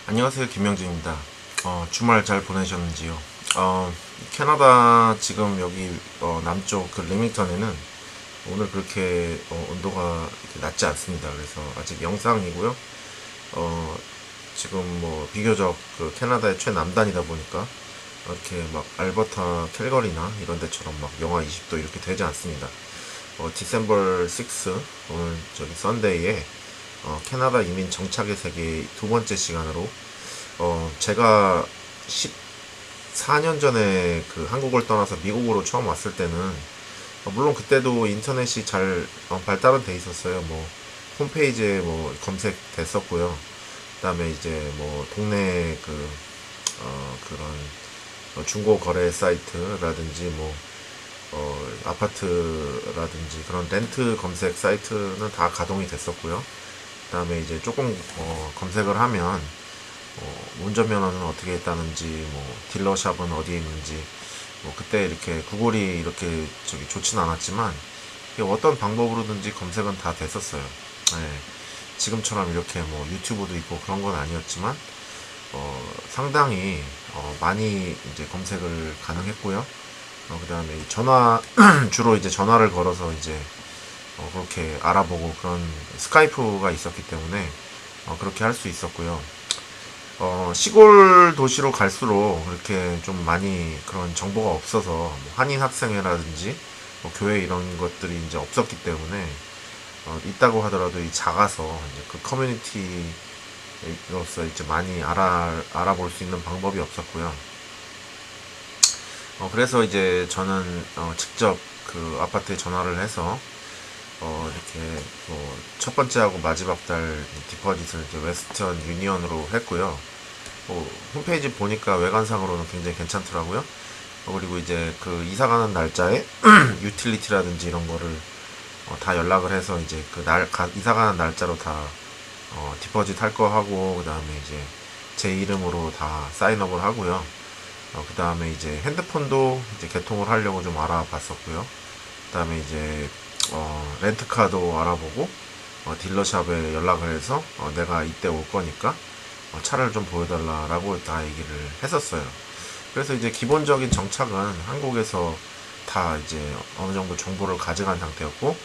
안녕하세요, 김명진입니다. 주말 잘 보내셨는지요? 캐나다 지금 여기 남쪽 그 레밍턴에는 오늘 그렇게 온도가 이렇게 낮지 않습니다. 그래서 아직 영상이고요. 어, 지금 뭐 비교적 그 캐나다의 최남단이다 보니까 이렇게 막 알버타, 캘거리나 이런 데처럼 막 영하 20도 이렇게 되지 않습니다. 디셈버 6 오늘 저기 썬데이에 캐나다 이민 정착의 세계 두 번째 시간으로 제가 14년 전에 그 한국을 떠나서 미국으로 처음 왔을 때는 물론 그때도 인터넷이 잘 발달은 돼 있었어요. 뭐 홈페이지에 뭐 검색됐었고요. 그다음에 이제 뭐 동네 그런 중고 거래 사이트라든지 뭐 아파트라든지 그런 렌트 검색 사이트는 다 가동이 됐었고요. 그다음에 이제 조금 검색을 하면 운전면허는 어떻게 했다는지, 뭐 딜러샵은 어디에 있는지, 뭐 그때 이렇게 구글이 이렇게 저기 좋진 않았지만 어떤 방법으로든지 검색은 다 됐었어요. 네. 지금처럼 이렇게 뭐 유튜브도 있고 그런 건 아니었지만 상당히 많이 이제 검색을 가능했고요. 그다음에 전화 주로 이제 전화를 걸어서 이제 그렇게 알아보고 그런 스카이프가 있었기 때문에 그렇게 할 수 있었고요. 시골 도시로 갈수록 이렇게 좀 많이 그런 정보가 없어서 뭐 한인 학생회라든지 뭐 교회 이런 것들이 이제 없었기 때문에 있다고 하더라도 이 작아서 이제 그 커뮤니티로서 이제 많이 알아볼 수 있는 방법이 없었고요. 그래서 이제 저는 직접 그 아파트에 전화를 해서 이렇게 첫 번째하고 마지막 달 디퍼짓을 이제 웨스턴 유니언으로 했고요. 홈페이지 보니까 외관상으로는 굉장히 괜찮더라고요. 그리고 이제 그 이사 가는 날짜에 유틸리티라든지 이런 거를 다 연락을 해서 이제 이사 가는 날짜로 다 디퍼짓 할 거 하고, 그 다음에 이제 제 이름으로 다 사인업을 하고요. 그 다음에 이제 핸드폰도 이제 개통을 하려고 좀 알아봤었고요. 그 다음에 이제 렌트카도 알아보고 딜러샵에 연락을 해서 내가 이때 올 거니까 차를 좀 보여달라라고 다 얘기를 했었어요. 그래서 이제 기본적인 정착은 한국에서 다 이제 어느 정도 정보를 가져간 상태였고,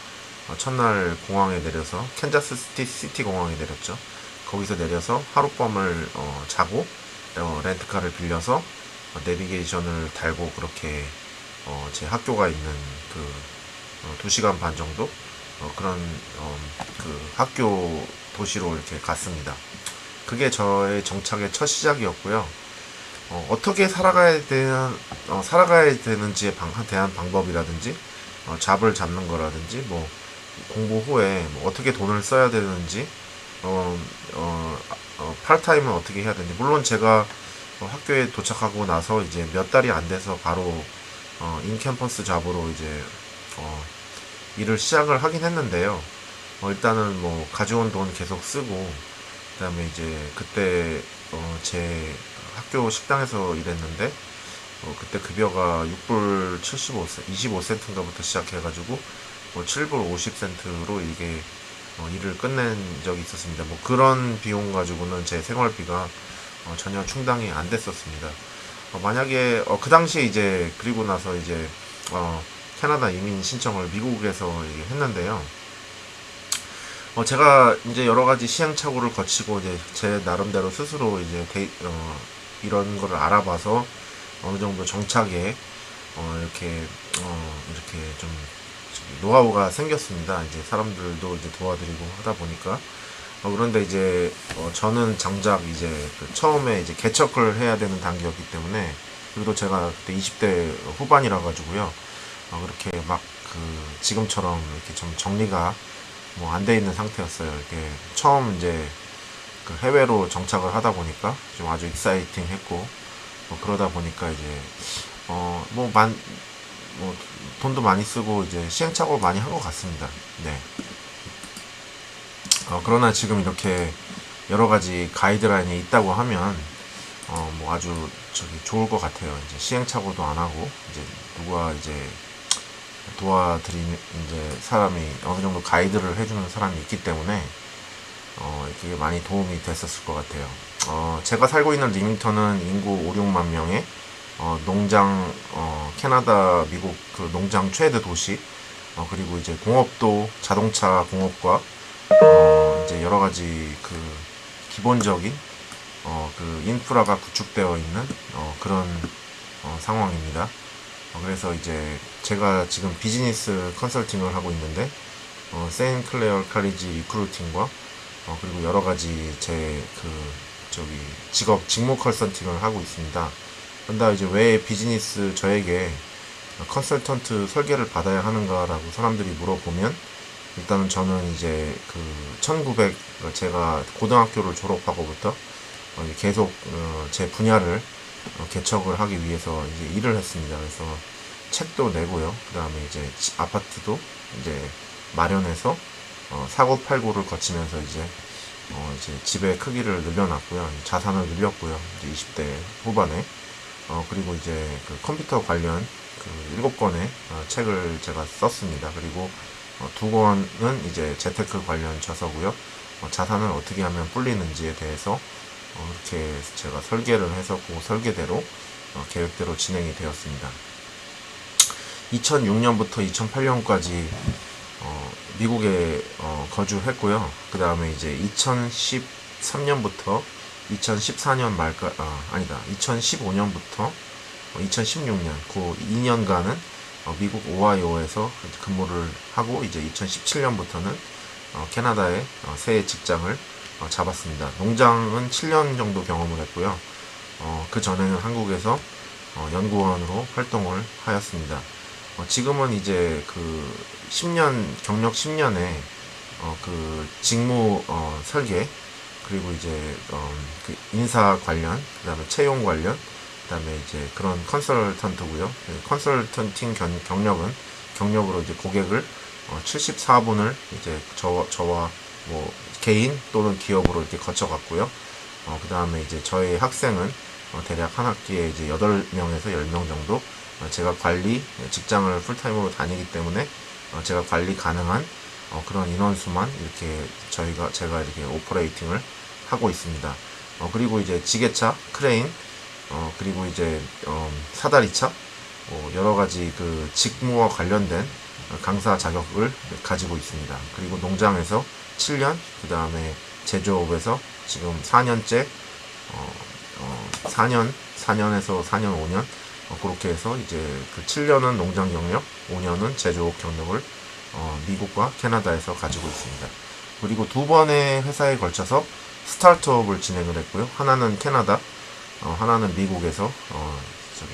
첫날 공항에 내려서 캔자스 시티 공항에 내렸죠. 거기서 내려서 하룻밤을 자고 렌트카를 빌려서 내비게이션을 달고 그렇게 제 학교가 있는 그 2시간 반 정도 그런 그 학교 도시로 이렇게 갔습니다. 그게 저의 정착의 첫 시작이었고요. 떻게 살아가야 되는지에 대한 방법이라든지, 잡을 잡는 거라든지, 뭐, 공부 후에 뭐 어떻게 돈을 써야 되는지, 팔타임은 어떻게 해야 되는지. 물론 제가 학교에 도착하고 나서 이제 몇 달이 안 돼서 바로, 인캠퍼스 잡으로 이제, 일을 시작을 하긴 했는데요. 일단은 뭐, 가져온 돈 계속 쓰고, 그 다음에 이제 그때 제 학교 식당에서 일했는데 그때 급여가 6불 75센트, 25센트인가부터 시작해가지고 7불 50센트로 이게 일을 끝낸 적이 있었습니다. 뭐 그런 비용 가지고는 제 생활비가 전혀 충당이 안 됐었습니다. 만약에 그 당시에 이제 그리고 나서 이제 캐나다 이민 신청을 미국에서 했는데요. 제가 이제 여러 가지 시행착오를 거치고 이제 제 나름대로 스스로 이제 이런 거를 알아봐서 어느 정도 정착에 이렇게 좀 노하우가 생겼습니다. 이제 사람들도 이제 도와드리고 하다 보니까 그런데 이제 저는 장작 이제 처음에 이제 개척을 해야 되는 단계였기 때문에, 그리고 제가 그때 20대 후반이라 가지고요. 그렇게 막 지금처럼 이렇게 좀 정리가 뭐 안 돼 있는 상태였어요. 이렇게 처음 이제 그 해외로 정착을 하다 보니까 좀 아주 익사이팅 했고, 그러다 보니까 이제 뭐 돈도 많이 쓰고 이제 시행착오를 많이 한 것 같습니다. 네. 그러나 지금 이렇게 여러 가지 가이드라인이 있다고 하면 뭐 아주 저기 좋을 것 같아요. 이제 시행착오도 안 하고 이제 누가 이제 도와드리는 이제 사람이 어느 정도 가이드를 해주는 사람이 있기 때문에 이게 많이 도움이 됐었을 것 같아요. 제가 살고 있는 리밍턴은 인구 5, 6만 명의 농장, 캐나다, 미국 그 농장 최대 도시, 그리고 이제 공업도 자동차 공업과 이제 여러 가지 그 기본적인 그 인프라가 구축되어 있는 그런 상황입니다. 그래서 이제 제가 지금 비즈니스 컨설팅을 하고 있는데 세인클레어 칼리지 리크루팅과 그리고 여러 가지 제 그 저기 직무 컨설팅을 하고 있습니다. 그런데 이제 왜 비즈니스 저에게 컨설턴트 설계를 받아야 하는가라고 사람들이 물어보면, 일단은 저는 이제 그 1900, 제가 고등학교를 졸업하고부터 계속 제 분야를 개척을 하기 위해서 이제 일을 했습니다. 그래서 책도 내고요. 그 다음에 이제 아파트도 이제 마련해서 사고팔고를 거치면서 이제 집의 크기를 늘려놨고요. 자산을 늘렸고요. 이제 20대 후반에. 그리고 이제 그 컴퓨터 관련 그 7권의 책을 제가 썼습니다. 그리고 2권은 이제 재테크 관련 저서고요. 자산을 어떻게 하면 불리는지에 대해서 이렇게 제가 설계를 해서 그 설계대로 계획대로 진행이 되었습니다. 2006년부터 2008년까지 미국에 거주했고요. 그 다음에 이제 2013년부터 2014년 말까, 아니다. 2015년부터 2016년, 그 2년간은 미국 오하이오에서 근무를 하고, 이제 2017년부터는 캐나다의 새 직장을 잡았습니다. 농장은 7년 정도 경험을 했고요. 그 전에는 한국에서 연구원으로 활동을 하였습니다. 지금은 이제 그 10년, 경력 10년에 그 직무 설계, 그리고 이제 그 인사 관련, 그 다음에 채용 관련, 그 다음에 이제 그런 컨설턴트고요. 컨설턴팅 경력으로 이제 고객을 74분을 이제 저와 뭐 개인 또는 기업으로 이렇게 거쳐갔고요. 그 다음에 이제 저희 학생은 대략 한 학기에 이제 8명에서 10명 정도, 제가 관리 직장을 풀타임으로 다니기 때문에 제가 관리 가능한 그런 인원수만 이렇게 제가 이렇게 오퍼레이팅을 하고 있습니다. 그리고 이제 지게차, 크레인, 그리고 이제 사다리차, 여러 가지 그 직무와 관련된 강사 자격을 가지고 있습니다. 그리고 농장에서 7년, 그 다음에 제조업에서 지금 4년째, 4년에서 4년, 5년, 그렇게 해서 이제 그 7년은 농장 경력, 5년은 제조업 경력을 미국과 캐나다에서 가지고 있습니다. 그리고 2번의 회사에 걸쳐서 스타트업을 진행을 했고요. 하나는 캐나다, 하나는 미국에서 저기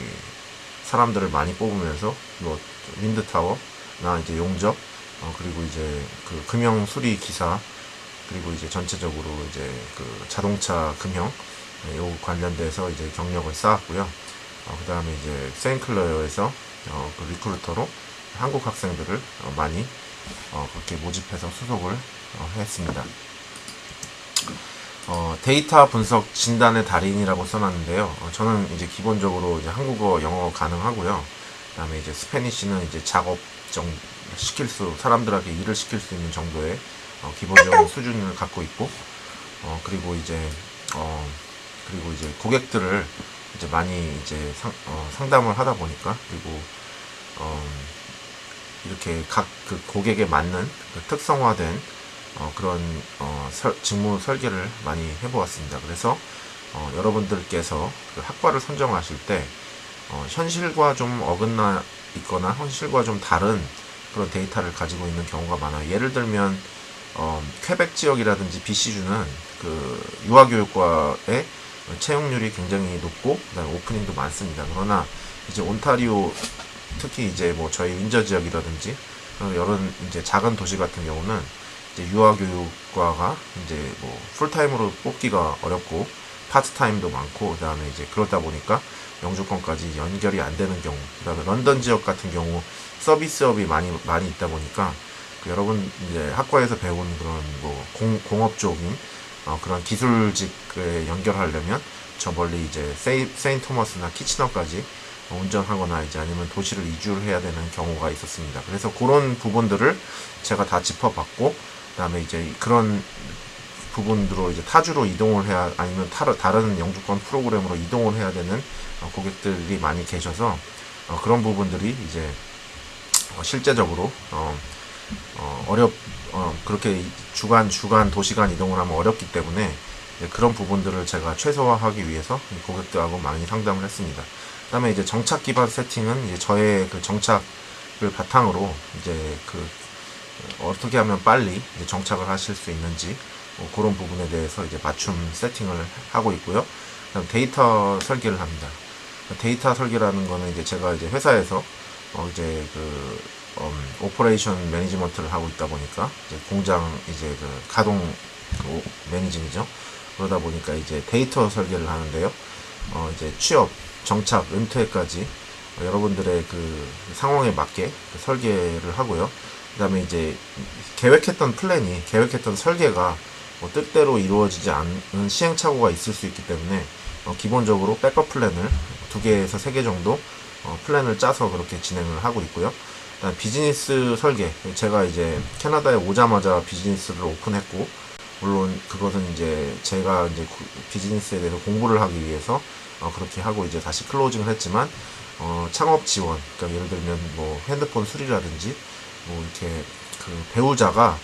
사람들을 많이 뽑으면서 뭐 윈드타워나 이제 용접, 그리고 이제 그 금형 수리 기사, 그리고 이제 전체적으로 이제 그 자동차 금형 요 관련돼서 이제 경력을 쌓았고요. 그 다음에 이제 세인클레어에서 그 리크루터로 한국 학생들을 많이 그렇게 모집해서 수속을 했습니다. 데이터 분석 진단의 달인이라고 써놨는데요. 저는 이제 기본적으로 이제 한국어, 영어 가능하고요. 그 다음에 이제 스페니쉬는 이제 작업 사람들한테 일을 시킬 수 있는 정도의 기본적인 수준을 갖고 있고, 그리고 이제 고객들을 이제 많이 이제 상담을 하다 보니까, 그리고 이렇게 각 그 고객에 맞는 그 특성화된 그런 직무 설계를 많이 해보았습니다. 그래서 여러분들께서 그 학과를 선정하실 때 현실과 좀 어긋나 있거나 현실과 좀 다른 그런 데이터를 가지고 있는 경우가 많아요. 예를 들면 퀘벡 지역이라든지 BC주는 그 유아교육과의 채용률이 굉장히 높고, 그다음에 오프닝도 많습니다. 그러나 이제 온타리오, 특히 이제 뭐 저희 윈저 지역이라든지 여러 이제 작은 도시 같은 경우는 이제 유아교육과가 이제 뭐 풀타임으로 뽑기가 어렵고 파트타임도 많고, 그다음에 이제 그러다 보니까 영주권까지 연결이 안 되는 경우, 그다음에 런던 지역 같은 경우 서비스업이 많이 있다 보니까 여러분 이제 학과에서 배운 그런 뭐 공업 쪽인 그런 기술직에 연결하려면 저 멀리 이제 세인트 토머스나 키치너까지 운전하거나 이제 아니면 도시를 이주를 해야 되는 경우가 있었습니다. 그래서 그런 부분들을 제가 다 짚어봤고, 그다음에 이제 그런 부분으로 이제 타주로 이동을 해야, 아니면 다른 영주권 프로그램으로 이동을 해야 되는 고객들이 많이 계셔서 그런 부분들이 이제 실제적으로 그렇게 주간 도시간 이동을 하면 어렵기 때문에 그런 부분들을 제가 최소화하기 위해서 고객들하고 많이 상담을 했습니다. 그다음에 이제 정착 기반 세팅은 이제 저의 그 정착을 바탕으로 이제 어떻게 하면 빨리 이제 정착을 하실 수 있는지 그런 부분에 대해서 이제 맞춤 세팅을 하고 있고요. 그다음 데이터 설계를 합니다. 데이터 설계라는 거는 이제 제가 이제 회사에서 이제 오퍼레이션 매니지먼트를 하고 있다 보니까 이제 공장 이제 가동 매니징이죠. 그러다 보니까 이제 데이터 설계를 하는데요. 이제 취업, 정착, 은퇴까지 여러분들의 그 상황에 맞게 설계를 하고요. 그 다음에 이제 계획했던 설계가 뜻대로 이루어지지 않는 시행착오가 있을 수 있기 때문에 기본적으로 백업 플랜을 2개에서 3개 정도 플랜을 짜서 그렇게 진행을 하고 있고요. 그다음 비즈니스 설계, 제가 이제 캐나다에 오자마자 비즈니스를 오픈했고, 물론 그것은 이제 제가 이제 비즈니스에 대해서 공부를 하기 위해서 그렇게 하고 이제 다시 클로징을 했지만, 창업 지원, 그러니까 예를 들면 뭐 핸드폰 수리라든지 뭐 이렇게 배우자가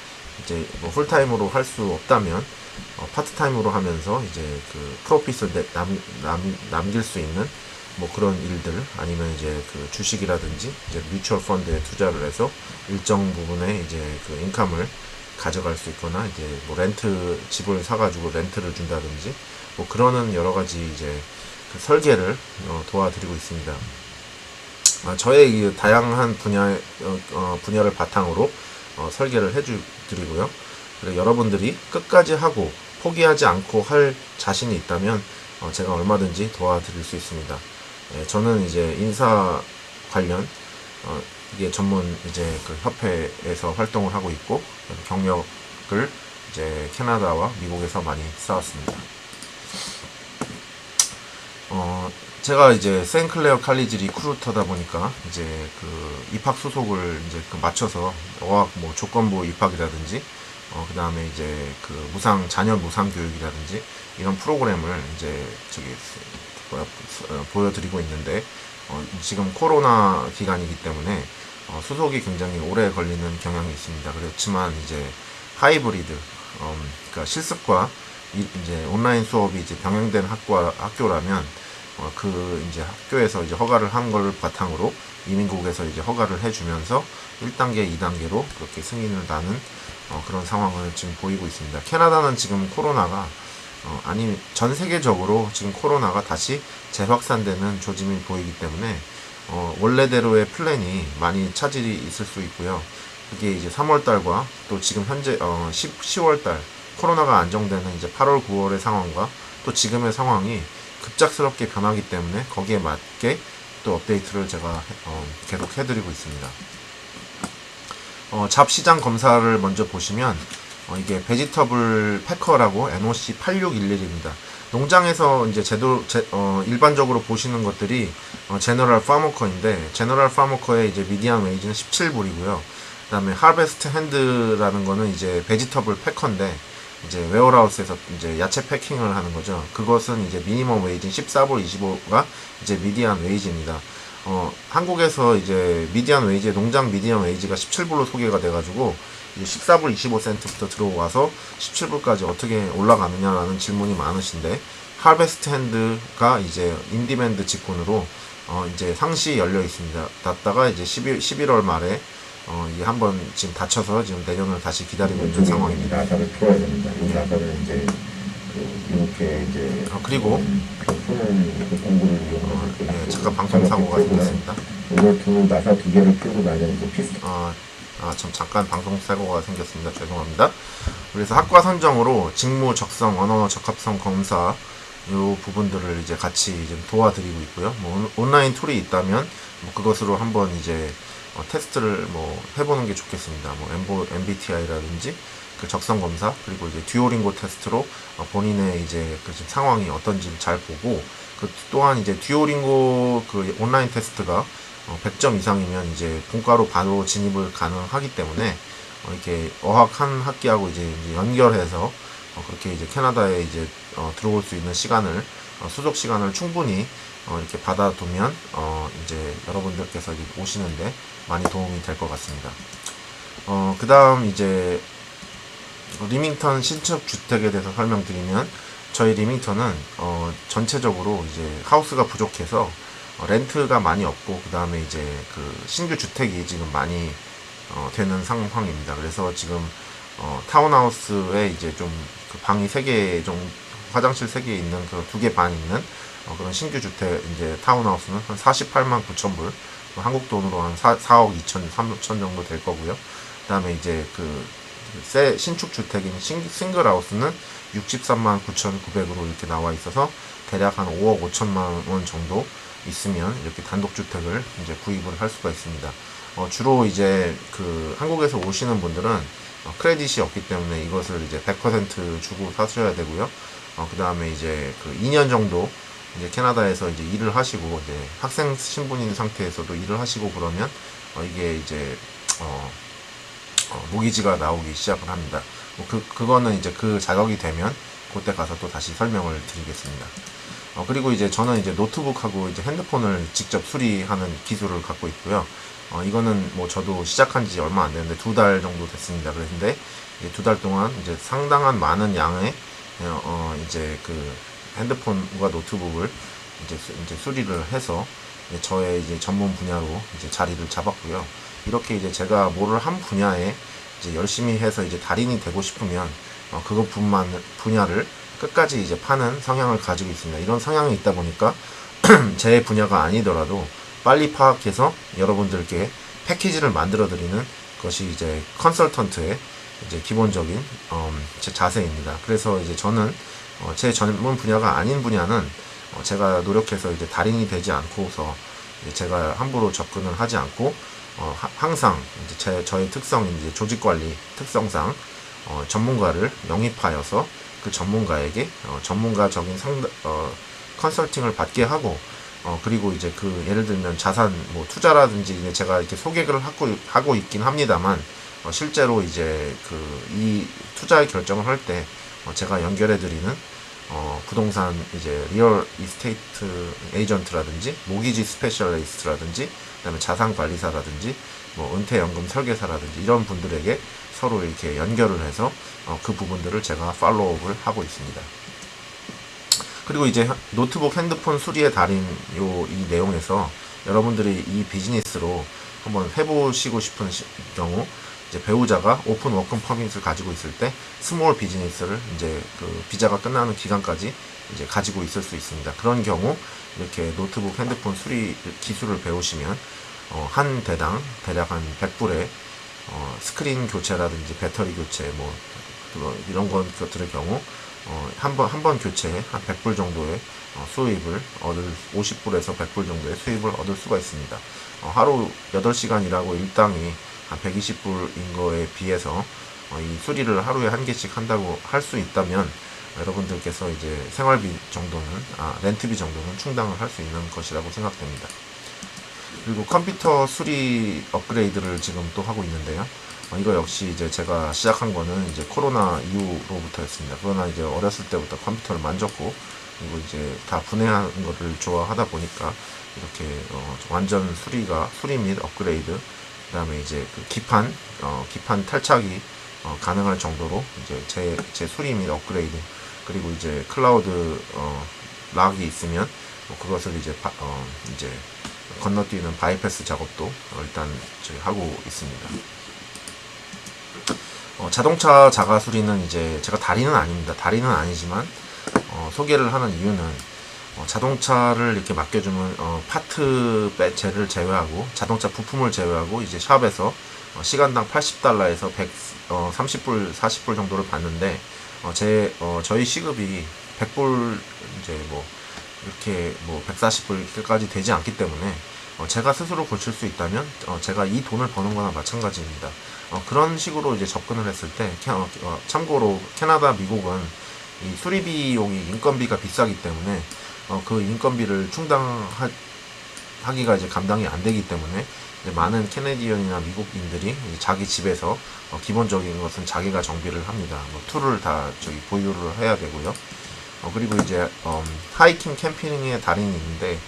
이제 뭐 풀타임으로 할 수 없다면 파트타임으로 하면서 이제 프로핏을 남길 수 있는 뭐 그런 일들, 아니면 이제 주식이라든지 이제 뮤추얼 펀드에 투자를 해서 일정 부분의 이제 인컴을 가져갈 수 있거나, 이제 뭐 집을 사가지고 렌트를 준다든지 뭐 그러는 여러 가지 이제 설계를 도와드리고 있습니다. 저의 이 다양한 분야를 바탕으로 설계를 해드리고요. 그리고 여러분들이 끝까지 하고 포기하지 않고 할 자신이 있다면 제가 얼마든지 도와드릴 수 있습니다. 저는 이제 인사 관련 이게 전문 이제 협회에서 활동을 하고 있고, 경력을 이제 캐나다와 미국에서 많이 쌓았습니다. 제가 이제 세인클레어 칼리지 리크루터다 보니까 이제 입학 소속을 이제 뭐조건부 입학이라든지 그 다음에 이제 자녀 무상 교육이라든지 이런 프로그램을 이제 보여드리고 있는데, 지금 코로나 기간이기 때문에 수속이 굉장히 오래 걸리는 경향이 있습니다. 그렇지만 이제 하이브리드, 그러니까 실습과 이제 온라인 수업이 이제 병행된 학교라면 이제 학교에서 이제 허가를 한 걸 바탕으로 이민국에서 이제 허가를 해주면서 1단계, 2단계로 그렇게 승인을 나는 그런 상황을 지금 보이고 있습니다. 캐나다는 지금 코로나가 전 세계적으로 지금 코로나가 다시 재확산되는 조짐이 보이기 때문에 원래대로의 플랜이 많이 차질이 있을 수 있고요. 그게 이제 3월달과 또 지금 현재 10월달 코로나가 안정되는 이제 8월, 9월의 상황과 또 지금의 상황이 급작스럽게 변하기 때문에 거기에 맞게 또 업데이트를 제가 계속 해드리고 있습니다. 잡시장 검사를 먼저 보시면 이게 베지터블 패커라고 NOC 8611입니다. 농장에서 이제 일반적으로 보시는 것들이 제너럴 파머커인데, 제너럴 파머커의 이제 미디안 웨이지는 17불이고요. 그 다음에 하베스트 핸드라는 거는 이제 베지터블 패커인데, 이제 웨어하우스에서 이제 야채 패킹을 하는 거죠. 그것은 이제 미니멈 웨이지인 14불 25가 이제 미디안 웨이지입니다. 한국에서 이제 농장 미디안 웨이지가 17불로 소개가 돼가지고 14불 25센트부터 들어와서 17불까지 어떻게 올라가느냐라는 질문이 많으신데, 하베스트 핸드가 이제 인디밴드 직군으로 이제 상시 열려 있습니다. 놨다가 이제 11월 말에 이게 한번 지금 닫혀서 지금 내년을 다시 기다리고 있는 상황입니다. 나사를 풀어야 됩니다. 이 나사를 이제 이렇게 이제 그리고 푸는 공구를 이용해서 잠깐 방송 사고가 생겼습니다. 이걸 나사 2개를 풀고 나면 이제 피스톤. 잠깐 방송 사고가 생겼습니다. 죄송합니다. 그래서 학과 선정으로 직무 적성, 언어 적합성 검사 요 부분들을 이제 같이 좀 도와드리고 있고요. 뭐 온라인 툴이 있다면 뭐 그것으로 한번 이제 테스트를 뭐 해보는 게 좋겠습니다. 뭐 MBTI라든지 적성 검사, 그리고 이제 듀오링고 테스트로 본인의 이제 지금 상황이 어떤지 잘 보고, 또한 이제 듀오링고 온라인 테스트가 100점 이상이면 이제 본과로 바로 진입을 가능하기 때문에 이렇게 어학 한 학기하고 이제 연결해서 그렇게 이제 캐나다에 이제 들어올 수 있는 시간을 수속 시간을 충분히 이렇게 받아두면 이제 여러분들께서 이제 오시는데 많이 도움이 될 것 같습니다. 그 다음 이제 리밍턴 신축 주택에 대해서 설명드리면, 저희 리밍턴은 전체적으로 이제 하우스가 부족해서 렌트가 많이 없고, 그 다음에 이제 그 신규 주택이 지금 많이 되는 상황입니다. 그래서 지금 타운하우스에 이제 좀 그 방이 3개 좀 화장실 3개 있는 그 2개 반 있는 그런 신규 주택 이제 타운하우스는 한 48만 9천 불, 한국 돈으로 한 4억 2천 3천 정도 될 거고요. 그 다음에 이제 그 신축 주택인 싱글하우스는 63만 9,900으로 이렇게 나와 있어서 대략 한 5억 5천만 원 정도 있으면 이렇게 단독주택을 이제 구입을 할 수가 있습니다. 주로 이제 그 한국에서 오시는 분들은 크레딧이 없기 때문에 이것을 이제 100% 주고 사셔야 되고요. 그 다음에 이제 그 2년 정도 이제 캐나다에서 이제 일을 하시고, 이제 학생 신분인 상태에서도 일을 하시고 그러면 이게 이제 모기지가 나오기 시작을 합니다. 그거는 이제 그 자격이 되면 그때 가서 또 다시 설명을 드리겠습니다. 그리고 이제 저는 이제 노트북하고 이제 핸드폰을 직접 수리하는 기술을 갖고 있고요. 이거는 뭐 저도 시작한 지 얼마 안 됐는데 2달 정도 됐습니다. 그런데 2달 동안 이제 상당한 많은 양의 이제 그 핸드폰과 노트북을 이제 수리를 해서 저의 이제 전문 분야로 이제 자리를 잡았고요. 이렇게 이제 제가 뭐를 한 분야에 이제 열심히 해서 이제 달인이 되고 싶으면 그것 분야를 끝까지 이제 파는 성향을 가지고 있습니다. 이런 성향이 있다 보니까 제 분야가 아니더라도 빨리 파악해서 여러분들께 패키지를 만들어 드리는 것이 이제 컨설턴트의 이제 기본적인 제 자세입니다. 그래서 이제 저는 제 전문 분야가 아닌 분야는 제가 노력해서 이제 달인이 되지 않고서 제가 함부로 접근을 하지 않고 항상 이제 저의 특성인 이제 조직 관리 특성상 전문가를 영입하여서 그 전문가에게 전문가적인 컨설팅을 받게 하고, 그리고 이제 그 예를 들면 자산 뭐 투자라든지 이제 제가 이렇게 소개를 하고 있긴 합니다만, 실제로 이제 그 이 투자의 결정을 할 때 제가 연결해 드리는 부동산 이제 리얼 이스테이트 에이전트라든지 모기지 스페셜리스트라든지 그다음에 자산 관리사라든지 뭐 은퇴연금 설계사라든지 이런 분들에게 서로 이렇게 연결을 해서 그 부분들을 제가 팔로우업을 하고 있습니다. 그리고 이제 노트북 핸드폰 수리의 달인 이 내용에서 여러분들이 이 비즈니스로 한번 해보시고 싶은 경우, 이제 배우자가 오픈 워킹 퍼밋을 가지고 있을 때 스몰 비즈니스를 이제 그 비자가 끝나는 기간까지 이제 가지고 있을 수 있습니다. 그런 경우 이렇게 노트북 핸드폰 수리 기술을 배우시면 한 대당 대략 한 100불에 스크린 교체라든지 배터리 교체 뭐 이런 것들의 경우 한 번 교체에 한 100불 정도의 수입을 50불에서 100불 정도의 수입을 얻을 수가 있습니다. 하루 8시간 일하고 일당이 한 120불인 거에 비해서 이 수리를 하루에 한 개씩 한다고 할 수 있다면 여러분들께서 이제 생활비 정도는 렌트비 정도는 충당을 할 수 있는 것이라고 생각됩니다. 그리고 컴퓨터 수리 업그레이드를 지금 또 하고 있는데요. 이거 역시 이제 제가 시작한 거는 이제 코로나 이후로부터였습니다. 그러나 이제 어렸을 때부터 컴퓨터를 만졌고, 그리고 이제 다 분해하는 것을 좋아하다 보니까 이렇게 완전 수리 및 업그레이드, 그 다음에 이제 그 기판 탈착이 가능할 정도로 이제 제 수리 및 업그레이드, 그리고 이제 클라우드 락이 있으면 그것을 이제 이제 건너뛰는 바이패스 작업도 일단 저희 하고 있습니다. 자동차 자가 수리는 이제 제가 달인은 아닙니다. 달인은 아니지만 소개를 하는 이유는 자동차를 이렇게 맡겨주면 파트 제를 제외하고 자동차 부품을 제외하고 이제 샵에서 시간당 80달러에서 30불 40불 정도를 받는데, 저희 시급이 100불 이제 뭐 이렇게 뭐 140불까지 되지 않기 때문에 제가 스스로 고칠 수 있다면 제가 이 돈을 버는 거나 마찬가지입니다. 그런 식으로 이제 접근을 했을 때 참고로 캐나다, 미국은 이 수리 비용이 인건비가 비싸기 때문에 그 인건비를 하기가 이제 감당이 안 되기 때문에 이제 많은 캐네디언이나 미국인들이 이제 자기 집에서 기본적인 것은 자기가 정비를 합니다. 뭐 툴을 다 저기 보유를 해야 되고요. 그리고 이제 하이킹 캠핑의 달인이 있는데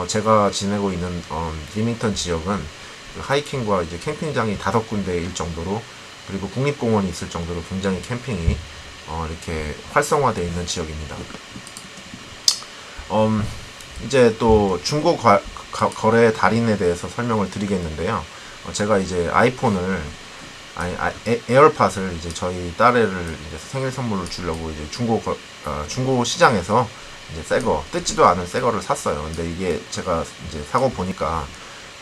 제가 지내고 있는 리밍턴 지역은 그 하이킹과 이제 캠핑장이 5군데일 정도로, 그리고 국립공원이 있을 정도로 굉장히 캠핑이 이렇게 활성화되어 있는 지역입니다. 이제 또 중고 거래 달인에 대해서 설명을 드리겠는데요. 제가 이제 아이폰을 에어팟을 이제 저희 딸애를 이제 생일 선물로 주려고 이제 중고 시장에서 이제 새거, 뜯지도 않은 새거를 샀어요. 근데 이게 제가 이제 사고 보니까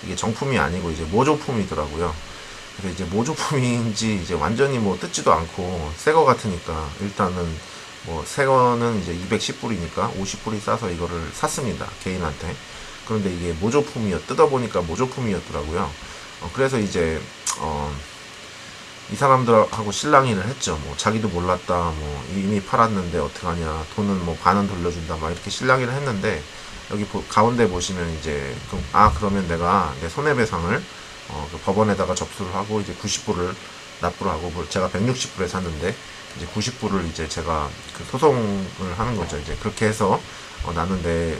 이게 정품이 아니고 이제 모조품이더라고요. 그래서 이제 모조품인지 이제 완전히 뭐 뜯지도 않고 새거 같으니까 일단은 뭐 새거는 이제 210불이니까 50불이 싸서 이거를 샀습니다. 개인한테. 그런데 이게 뜯어보니까 모조품이었더라고요. 그래서 이제 이 사람들하고 실랑이를 했죠. 뭐 자기도 몰랐다, 뭐 이미 팔았는데 어떡하냐, 돈은 뭐 반은 돌려준다, 막 이렇게 실랑이를 했는데, 여기 가운데 보시면 이제 그러면 내가 내 손해배상을 그 법원에다가 접수를 하고 이제 90불을 납부를 하고, 제가 160불에 샀는데 이제 90불을 이제 제가 그 소송을 하는 거죠. 이제 그렇게 해서 나는 내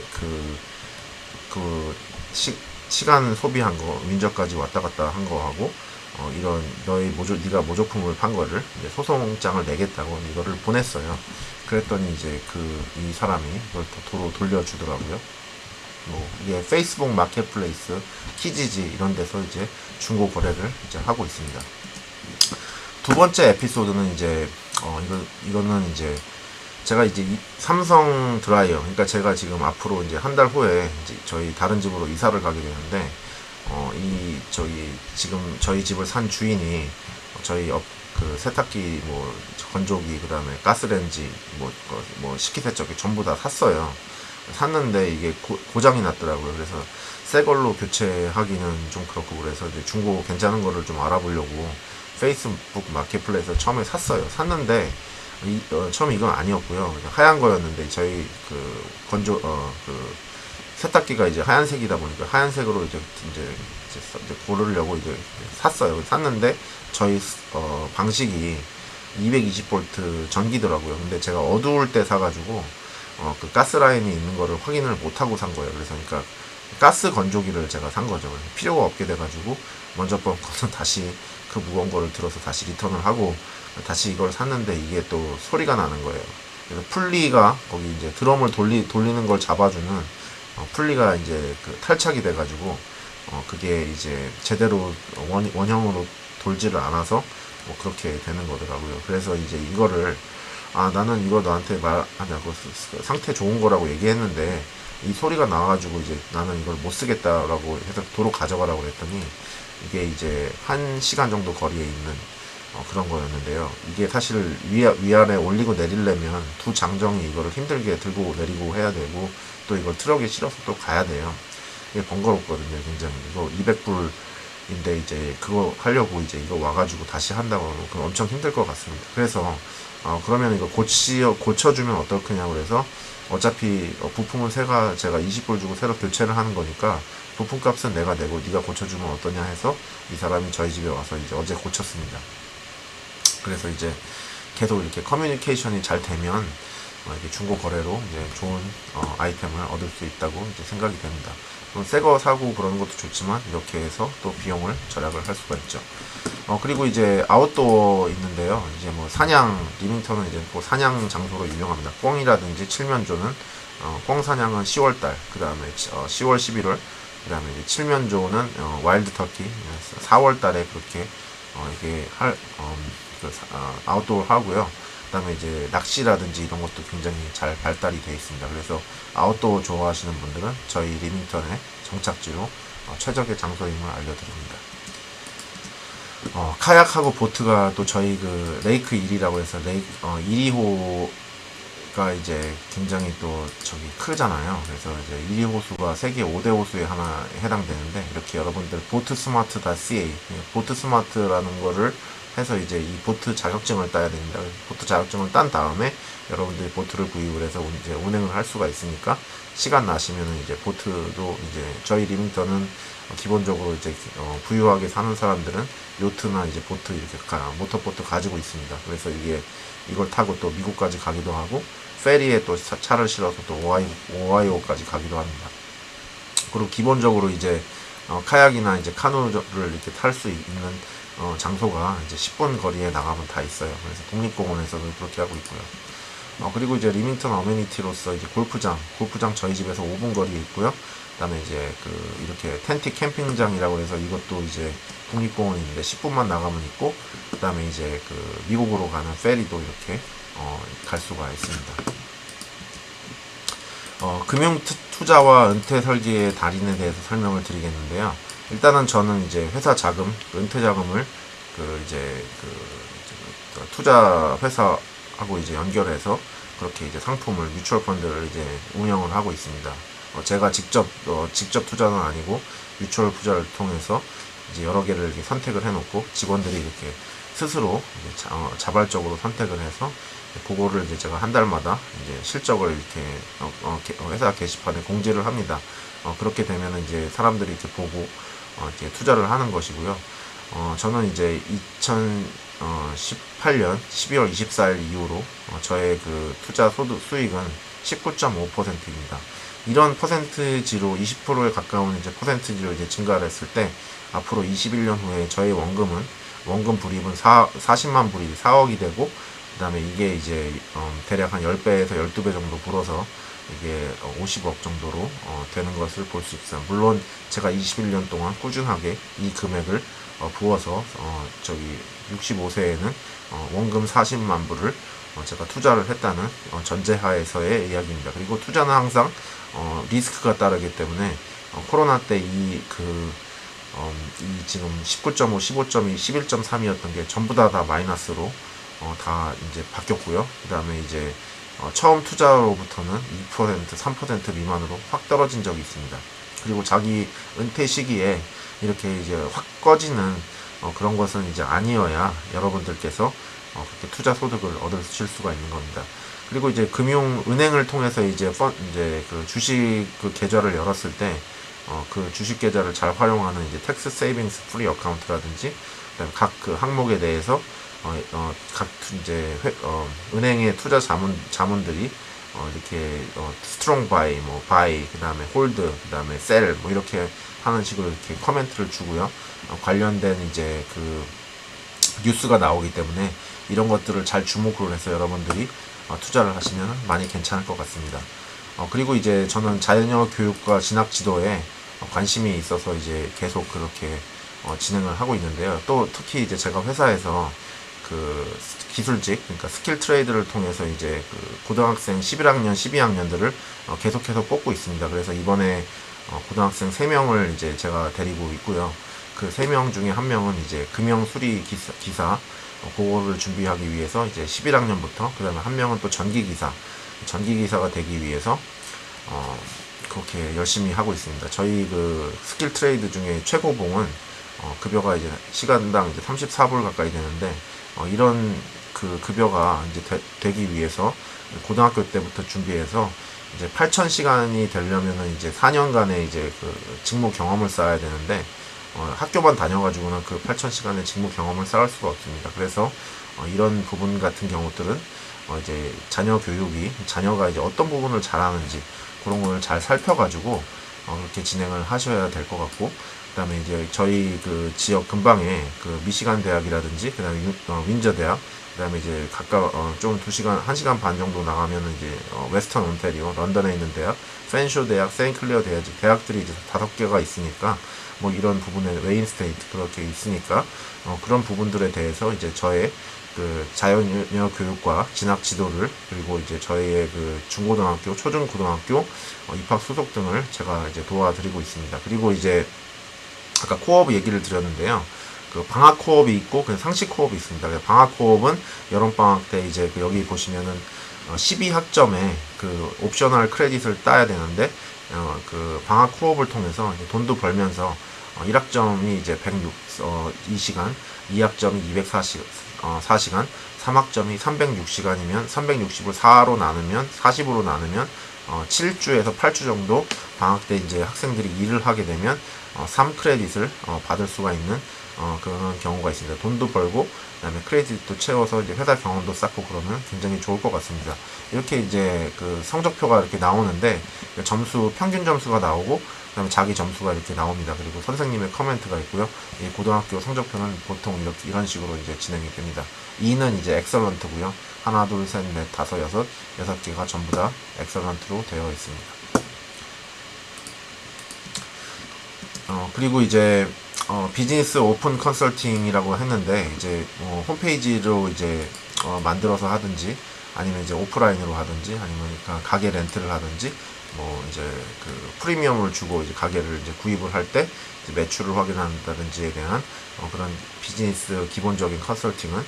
시간 소비한 거, 민저까지 왔다 갔다 한 거 하고 이런 네가 모조품을 판 거를 이제 소송장을 내겠다고 이거를 보냈어요. 그랬더니 이제 이 사람이 이걸 도로 돌려주더라고요. 뭐 이게 페이스북 마켓플레이스, 키지지 이런 데서 이제 중고 거래를 이제 하고 있습니다. 두 번째 에피소드는 이제 이거는 이제 제가 이제 삼성 드라이어, 그러니까 제가 지금 앞으로 이제 한 달 후에 이제 저희 다른 집으로 이사를 가게 되는데, 지금 저희 집을 산 주인이 저희 그 세탁기, 뭐 건조기, 그 다음에 가스레인지, 뭐 식기세척기 전부 다 샀어요. 샀는데 이게 고장이 났더라고요. 그래서 새 걸로 교체하기는 좀 그렇고, 그래서 이제 중고 괜찮은 거를 좀 알아보려고 페이스북 마켓플레이스에서 처음에 샀어요. 샀는데 처음에 이건 아니었고요. 하얀 거였는데 저희 세탁기가 이제 하얀색이다 보니까 하얀색으로 이제 고르려고 이제 샀어요. 샀는데 저희 방식이 220V 전기더라고요. 근데 제가 어두울 때 사가지고 그 가스 라인이 있는 거를 확인을 못 하고 산 거예요. 그래서 그러니까 가스 건조기를 제가 산 거죠. 필요가 없게 돼가지고 먼저 번 거는 다시 그 무거운 거를 들어서 다시 리턴을 하고 다시 이걸 샀는데 이게 또 소리가 나는 거예요. 그래서 풀리가 거기 이제 드럼을 돌리는 걸 잡아주는 풀리가 이제 탈착이 돼가지고 그게 이제 제대로 원형으로 돌지를 않아서 뭐 그렇게 되는 거더라고요. 그래서 이제 이거를 나는 이거 너한테 말하냐고 상태 좋은 거라고 얘기했는데 이 소리가 나와가지고 이제 나는 이걸 못 쓰겠다라고 해서 도로 가져가라고 그랬더니 이게 이제 1시간 정도 거리에 있는 그런 거였는데요. 이게 사실 위아래 올리고 내리려면 두 장정이 이거를 힘들게 들고 내리고 해야 되고, 또 이걸 트럭에 실어서 또 가야 돼요. 이게 번거롭거든요, 굉장히. 이거 200불인데 이제 그거 하려고 이제 이거 와가지고 다시 한다고 하면 그건 엄청 힘들 것 같습니다. 그래서 그러면 이거 고쳐주면 어떻겠냐고 그래서 어차피 부품은 제가 20불 주고 새로 교체를 하는 거니까 부품 값은 내가 내고 네가 고쳐주면 어떠냐 해서 이 사람이 저희 집에 와서 이제 어제 고쳤습니다. 그래서 이제 계속 이렇게 커뮤니케이션이 잘 되면 이렇게 중고 거래로 이제 좋은 아이템을 얻을 수 있다고 이제 생각이 됩니다. 새거 사고 그러는 것도 좋지만 이렇게 해서 또 비용을 절약을 할 수가 있죠. 그리고 이제 아웃도어 있는데요. 이제 뭐 리밍턴은 이제 뭐 사냥 장소로 유명합니다. 꿩이라든지 칠면조는 꿩 사냥은 10월달, 그 다음에 10월, 11월, 그 다음에 이제 칠면조는 와일드 터키 4월달에 그렇게 이게 아웃도어 하고요. 그 다음에 이제 낚시라든지 이런 것도 굉장히 잘 발달이 되어 있습니다. 그래서 아웃도어 좋아하시는 분들은 저희 리밍턴의 정착지로 최적의 장소임을 알려드립니다. 카약하고 보트가 또 저희 그 레이크 1이라고 해서 1위 호가 이제 굉장히 또 크잖아요. 그래서 이제 1위 호수가 세계 5대 호수에 하나에 해당되는데, 이렇게 여러분들 보트스마트.ca 보트스마트라는 거를 해서 이제 이 보트 자격증을 따야 됩니다. 보트 자격증을 딴 다음에 여러분들이 보트를 구입을 해서 이제 운행을 할 수가 있으니까 시간 나시면은 이제 보트도 이제 저희 리밍턴은 기본적으로 이제 부유하게 사는 사람들은 요트나 이제 보트 이렇게 모터보트 가지고 있습니다. 그래서 이걸 타고 또 미국까지 가기도 하고 페리에 또 차를 실어서 또 오하이오까지 가기도 합니다. 그리고 기본적으로 이제 카약이나 이제 카누를 이렇게 탈 수 있는 장소가 이제 10분 거리에 나가면 다 있어요. 그래서 국립공원에서도 그렇게 하고 있고요. 그리고 이제 리밍턴 어메니티로서 이제 골프장 저희 집에서 5분 거리에 있고요. 그다음에 이제 이렇게 텐트 캠핑장이라고 해서 이것도 이제 국립공원인데 10분만 나가면 있고, 그다음에 이제 미국으로 가는 페리도 이렇게 갈 수가 있습니다. 금융 투자와 은퇴 설계의 달인에 대해서 설명을 드리겠는데요. 일단은 저는 이제 회사 자금, 은퇴 자금을 투자 회사하고 이제 연결해서 그렇게 이제 상품을 뮤추얼 펀드를 이제 운영을 하고 있습니다. 제가 직접 투자는 아니고 뮤추얼 투자를 통해서 이제 여러 개를 이렇게 선택을 해놓고 직원들이 이렇게 스스로 이제 자발적으로 선택을 해서 그거를 이제 제가 한 달마다 이제 실적을 이렇게 회사 게시판에 공지를 합니다. 그렇게 되면 이제 사람들이 이렇게 보고 이렇게 투자를 하는 것이고요. 저는 이제 2018년 12월 24일 이후로 저의 투자 수익은 19.5%입니다. 이런 퍼센트지로 20%에 가까운 이제 퍼센트지로 이제 증가를 했을 때 앞으로 21년 후에 저의 원금 불입은 40만 불이 4억이 되고, 그 다음에 이게 이제 대략 한 10배에서 12배 정도 불어서 이게 50억 정도로 되는 것을 볼 수 있어요. 물론 제가 21년 동안 꾸준하게 이 금액을 부어서 65세에는 원금 40만 불을 제가 투자를 했다는 전제하에서의 이야기입니다. 그리고 투자는 항상 리스크가 따르기 때문에 코로나 때 지금 19.5, 15.2, 11.3이었던 게 전부 다 마이너스로 다 이제 바뀌었고요. 그 다음에 이제 처음 투자로부터는 2%, 3% 미만으로 확 떨어진 적이 있습니다. 그리고 자기 은퇴 시기에 이렇게 이제 확 꺼지는 그런 것은 이제 아니어야 여러분들께서 그렇게 투자 소득을 얻으실 수가 있는 겁니다. 그리고 이제 은행을 통해서 이제 주식 계좌를 열었을 때 주식 계좌를 잘 활용하는 이제 텍스 세이빙스 프리 어카운트라든지 각 항목에 대해서 은행의 투자 자문들이 이렇게 스트롱 바이, 바이, 그 다음에 홀드, 그 다음에 셀, 이렇게 하는 식으로 이렇게 코멘트를 주고요. 관련된 이제 뉴스가 나오기 때문에 이런 것들을 잘 주목을 해서 여러분들이 투자를 하시면 많이 괜찮을 것 같습니다. 그리고 이제 저는 자녀 교육과 진학 지도에 관심이 있어서 이제 계속 그렇게 진행을 하고 있는데요. 또 특히 이제 제가 회사에서 기술직, 그러니까 스킬 트레이드를 통해서 이제 고등학생 11학년, 12학년들을 계속해서 뽑고 있습니다. 그래서 이번에 고등학생 3명을 이제 제가 데리고 있고요. 그 3명 중에 1명은 이제 금형 수리 기사, 그거를 준비하기 위해서 이제 11학년부터, 그 다음에 1명은 또 전기기사가 되기 위해서 그렇게 열심히 하고 있습니다. 저희 스킬 트레이드 중에 최고봉은 급여가 이제 시간당 이제 34불 가까이 되는데, 이런 급여가 이제 되기 위해서 고등학교 때부터 준비해서 이제 8,000시간이 되려면은 이제 4년간의 이제 직무 경험을 쌓아야 되는데, 학교만 다녀가지고는 8,000시간의 직무 경험을 쌓을 수가 없습니다. 그래서 이런 부분 같은 경우들은 이제 자녀가 이제 어떤 부분을 잘하는지 그런 걸 잘 살펴가지고 그렇게 진행을 하셔야 될 것 같고, 그 다음에 이제 저희 지역 근방에 미시간 대학이라든지, 그 다음에 윈저 대학, 그 다음에 이제 좀 1시간 반 정도 나가면은 이제 웨스턴 온타리오, 런던에 있는 대학, 펜쇼 대학, 세인클리어 대학들이 이제 5개가 있으니까, 이런 부분에 웨인 스테이트 그렇게 있으니까 그런 부분들에 대해서 이제 저의 자녀 교육과 진학 지도를, 그리고 이제 저희의 중고등학교, 초중고등학교 입학 수속 등을 제가 이제 도와드리고 있습니다. 그리고 이제 아까 코업 얘기를 드렸는데요. 방학 코업이 있고 상시 코업이 있습니다. 방학 코업은 여름 방학 때 이제 여기 보시면은 12학점에 옵셔널 크레딧을 따야 되는데, 방학 코업을 통해서 돈도 벌면서 1학점이 이제 102시간, 2학점이 204시간, 3학점이 306시간이면 360을 4로 나누면 40으로 나누면 7주에서 8주 정도 방학 때 이제 학생들이 일을 하게 되면 3크레딧을 받을 수가 있는 그런 경우가 있습니다. 돈도 벌고 그다음에 크레딧도 채워서 이제 회사 경험도 쌓고 그러면 굉장히 좋을 것 같습니다. 이렇게 이제 그 성적표가 이렇게 나오는데 점수 평균 점수가 나오고 그다음에 자기 점수가 이렇게 나옵니다. 그리고 선생님의 커멘트가 있고요. 이 고등학교 성적표는 보통 이렇게 이런 식으로 이제 진행이 됩니다. 2는 이제 엑설런트고요. 하나, 둘, 셋, 넷, 다섯, 여섯 개가 전부 다 엑설런트로 되어 있습니다. 그리고 이제 비즈니스 오픈 컨설팅이라고 했는데 이제 홈페이지로 이제 만들어서 하든지 아니면 이제 오프라인으로 하든지 아니면 가게 렌트를 하든지 뭐 이제 그 프리미엄을 주고 이제 가게를 이제 구입을 할 때 매출을 확인한다든지에 대한 그런 비즈니스 기본적인 컨설팅은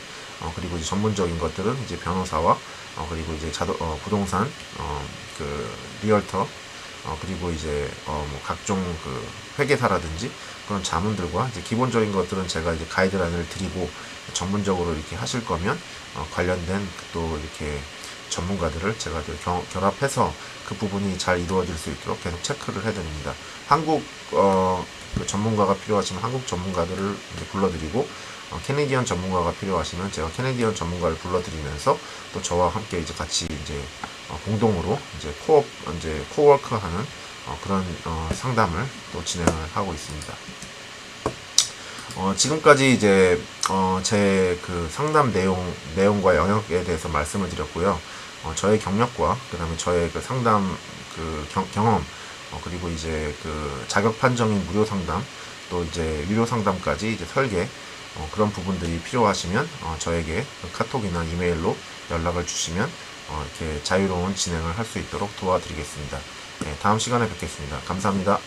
그리고 이제 전문적인 것들은 이제 변호사와 그리고 이제 부동산 그 리얼터 그리고 이제 뭐 각종 그 회계사라든지 그런 자문들과 이제 기본적인 것들은 제가 이제 가이드라인을 드리고 전문적으로 이렇게 하실 거면 관련된 또 이렇게 전문가들을 제가 결합해서 그 부분이 잘 이루어질 수 있도록 계속 체크를 해드립니다. 한국 그 전문가가 필요하시면 한국 전문가들을 이제 불러드리고 캐네디언 전문가가 필요하시면 제가 캐네디언 전문가를 불러드리면서 또 저와 함께 이제 같이 이제 공동으로 이제 코워크하는 그런 상담을 또 진행을 하고 있습니다. 지금까지 이제 제 그 상담 내용과 영역에 대해서 말씀을 드렸고요. 저의 경력과 그다음에 저의 그 상담 그 경험 그리고 이제 그 자격 판정인 무료 상담 또 이제 유료 상담까지 이제 설계 그런 부분들이 필요하시면 저에게 카톡이나 이메일로 연락을 주시면 이렇게 자유로운 진행을 할 수 있도록 도와드리겠습니다. 네, 다음 시간에 뵙겠습니다. 감사합니다.